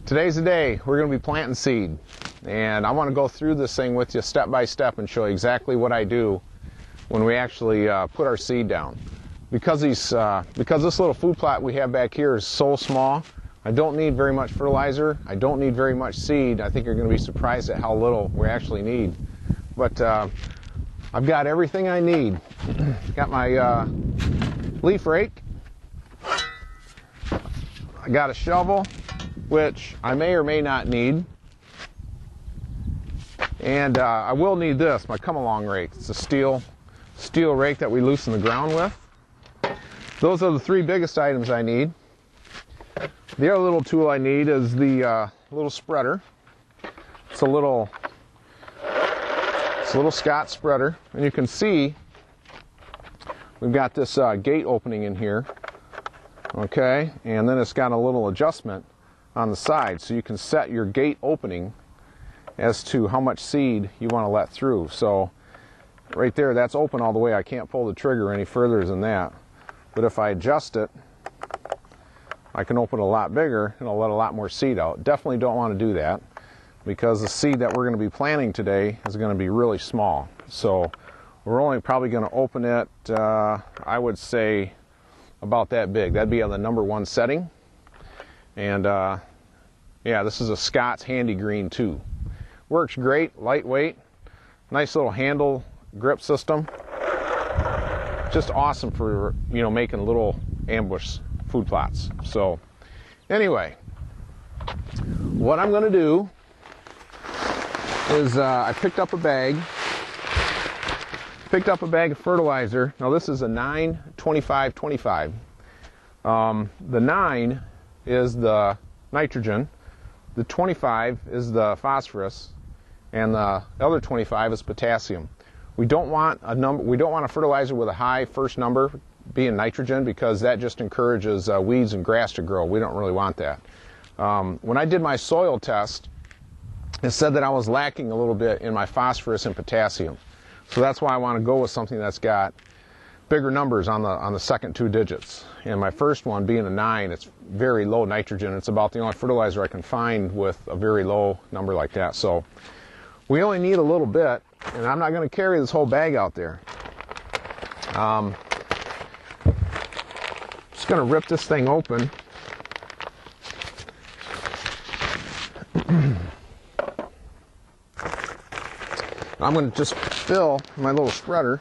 Today's the day we're going to be planting seed, and I want to go through this thing with you step by step and show you exactly what I do when we actually put our seed down. Because this little food plot we have back here is so small, I don't need very much fertilizer, I don't need very much seed. I think you're going to be surprised at how little we actually need. But I've got everything I need. Got my leaf rake, I got a shovel, which I may or may not need, and I will need this, my come-along rake. It's a steel rake that we loosen the ground with. Those are the three biggest items I need. The other little tool I need is the little spreader. It's a little Scott spreader, and you can see we've got this gate opening in here, okay, and then it's got a little adjustment on the side, so you can set your gate opening as to how much seed you want to let through. So right there, that's open all the way. I can't pull the trigger any further than that, but if I adjust it, I can open it a lot bigger and I'll let a lot more seed out. Definitely don't want to do that, because the seed that we're going to be planting today is going to be really small. So we're only probably going to open it, I would say, about that big. That'd be on the number 1 setting. And yeah, this is a Scott's Handy Green 2. Works great, lightweight, nice little handle grip system. Just awesome for, you know, making little ambush food plots. So anyway, what I'm going to do is I picked up a bag of fertilizer. Now this is a 9-25-25. The 9 is the nitrogen, the 25 is the phosphorus, and the other 25 is potassium. We don't want a fertilizer with a high first number being nitrogen, because that just encourages weeds and grass to grow. We don't really want that. When I did my soil test, it said that I was lacking a little bit in my phosphorus and potassium. So that's why I want to go with something that's got bigger numbers on the second 2 digits. And my first one being a 9, it's very low nitrogen. It's about the only fertilizer I can find with a very low number like that. So we only need a little bit, and I'm not going to carry this whole bag out there. Just going to rip this thing open. I'm going to just fill my little spreader.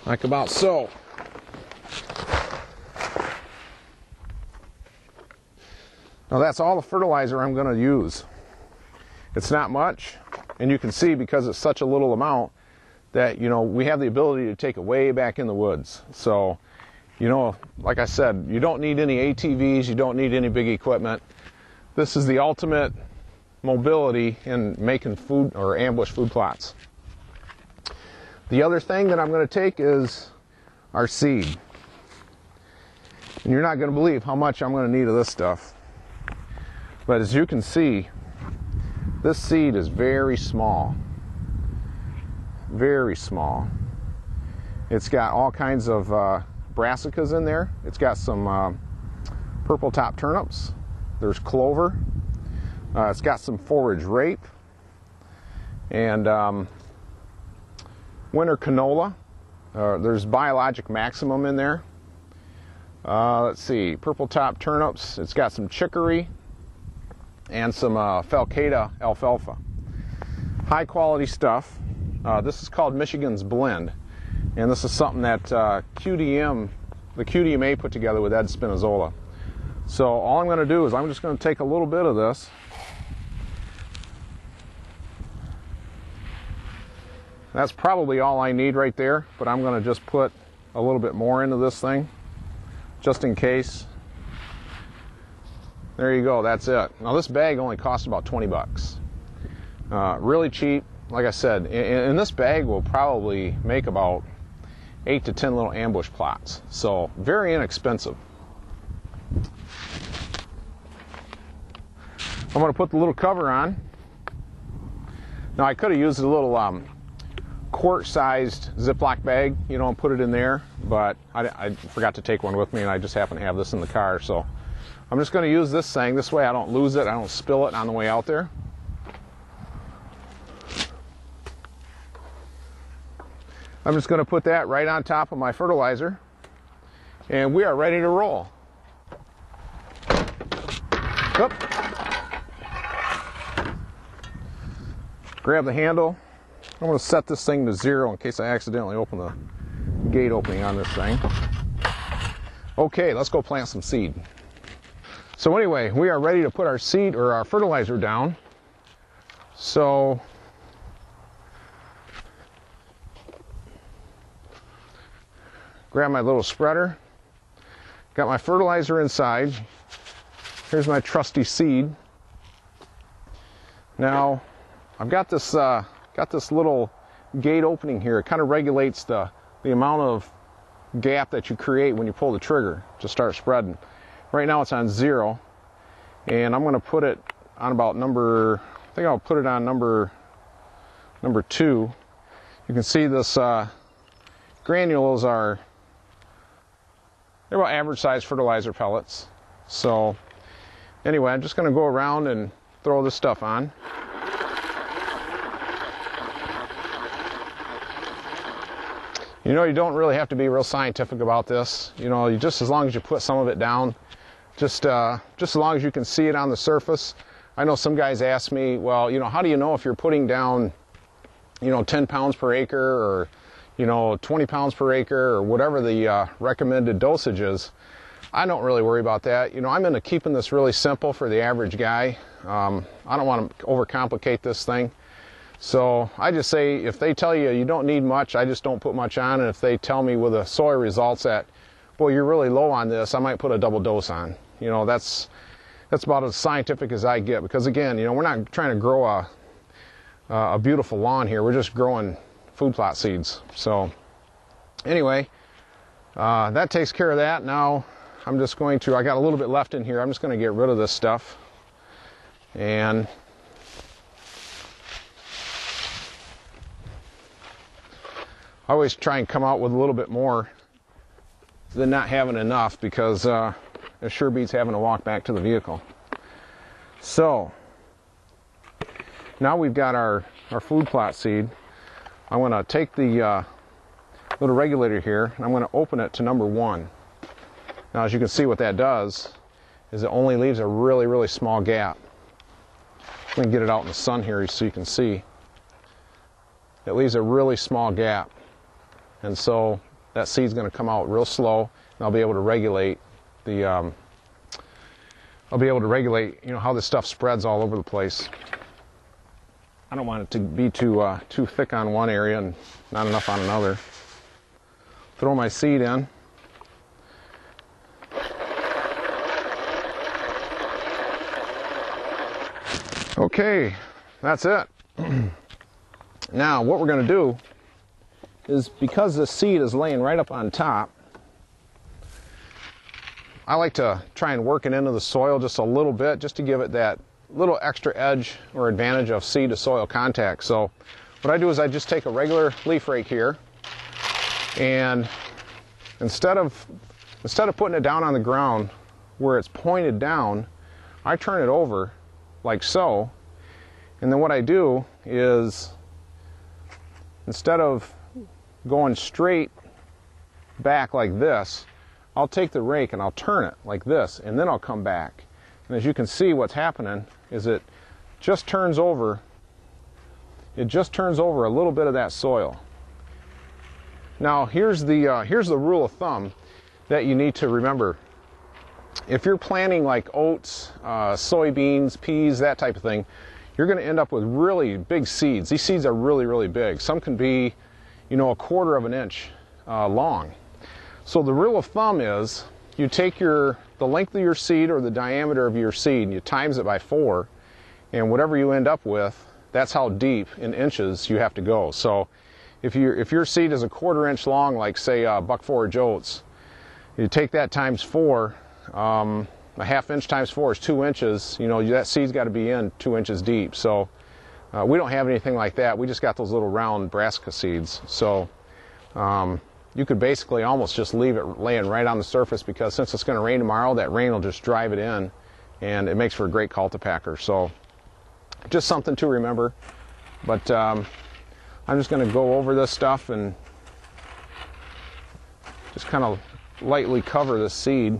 Like about so. Now that's all the fertilizer I'm going to use. It's not much, and you can see, because it's such a little amount, that, you know, we have the ability to take it way back in the woods. So, you know, like I said, you don't need any ATVs, you don't need any big equipment. This is the ultimate mobility in making food or ambush food plots. The other thing that I'm going to take is our seed. And you're not going to believe how much I'm going to need of this stuff. But as you can see, this seed is very small. Very small. It's got all kinds of brassicas in there. It's got some purple top turnips. There's clover. It's got some forage rape. And winter canola. There's biologic maximum in there. Let's see, purple top turnips. It's got some chicory and some falcata alfalfa. High quality stuff. This is called Michigan's Blend, and this is something that the QDMA put together with Ed Spinazzola. So all I'm going to do is I'm just going to take a little bit of this. That's probably all I need right there, but I'm going to just put a little bit more into this thing, just in case. There you go, that's it. Now this bag only costs about 20 bucks. Really cheap. Like I said, and this bag will probably make about 8 to 10 little ambush plots. So very inexpensive. I'm going to put the little cover on. Now I could have used a little quart-sized Ziploc bag, you know, and put it in there, but I forgot to take one with me, and I just happen to have this in the car, so I'm just going to use this thing. This way I don't lose it, I don't spill it on the way out there. I'm just going to put that right on top of my fertilizer, and we are ready to roll. Oop. Grab the handle. I'm going to set this thing to 0 in case I accidentally open the gate opening on this thing. Okay, let's go plant some seed. So anyway, we are ready to put our seed or our fertilizer down. So grab my little spreader. Got my fertilizer inside. Here's my trusty seed. Now, I've got this little gate opening here. It kind of regulates the amount of gap that you create when you pull the trigger to start spreading. Right now it's on 0, and I'm going to put it on about number, I think I'll put it on number 2. You can see this granules are, they're about average size fertilizer pellets. So anyway, I'm just going to go around and throw this stuff on. You know, you don't really have to be real scientific about this. You know, you just as long as you put some of it down, just as long as you can see it on the surface. I know some guys ask me, well, you know, how do you know if you're putting down, you know, 10 pounds per acre or, you know, 20 pounds per acre or whatever the recommended dosage is? I don't really worry about that. You know, I'm into keeping this really simple for the average guy. I don't want to overcomplicate this thing. So I just say, if they tell you you don't need much, I just don't put much on. And if they tell me with the soil results that, boy, you're really low on this, I might put a double dose on. You know, that's about as scientific as I get, because again, you know, we're not trying to grow a beautiful lawn here. We're just growing food plot seeds. So anyway, that takes care of that. Now I'm just going to, I got a little bit left in here. I'm just going to get rid of this stuff. And I always try and come out with a little bit more than not having enough, because it sure beats having to walk back to the vehicle. So now we've got our food plot seed. I'm going to take the little regulator here, and I'm going to open it to number 1. Now, as you can see, what that does is it only leaves a really, really small gap. I'm going to get it out in the sun here so you can see. It leaves a really small gap. And so that seed's going to come out real slow, and I'll be able to regulate the, you know, how this stuff spreads all over the place. I don't want it to be too thick on one area and not enough on another. Throw my seed in. Okay, that's it. Now what we're going to do is, because this seed is laying right up on top, I like to try and work it into the soil just a little bit, just to give it that little extra edge or advantage of seed to soil contact. So what I do is I just take a regular leaf rake here, and instead of putting it down on the ground where it's pointed down, I turn it over like so, and then what I do is, instead of going straight back like this, I'll take the rake and I'll turn it like this, and then I'll come back. And as you can see, what's happening is it just turns over a little bit of that soil. Now here's the rule of thumb that you need to remember. If you're planting like oats, soybeans, peas, that type of thing, you're going to end up with really big seeds. These seeds are really, really big. Some can be, you know, 1/4 of an inch long. So the rule of thumb is, you take the length of your seed or the diameter of your seed, and you times it by 4, and whatever you end up with, that's how deep in inches you have to go. So if your seed is 1/4 inch long, like say buck forage oats, you take that times 4. A 1/2 inch times 4 is 2 inches. You know, that seed's got to be in 2 inches deep. So We don't have anything like that. We just got those little round brassica seeds. So you could basically almost just leave it laying right on the surface, because since it's going to rain tomorrow, that rain will just drive it in, and it makes for a great cultipacker. So just something to remember. But I'm just going to go over this stuff and just kind of lightly cover the seed.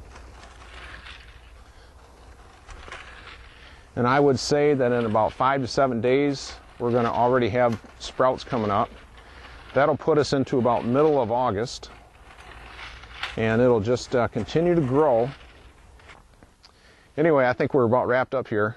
And I would say that in about 5 to 7 days, we're going to already have sprouts coming up. That'll put us into about middle of August, and it'll just continue to grow. Anyway, I think we're about wrapped up here.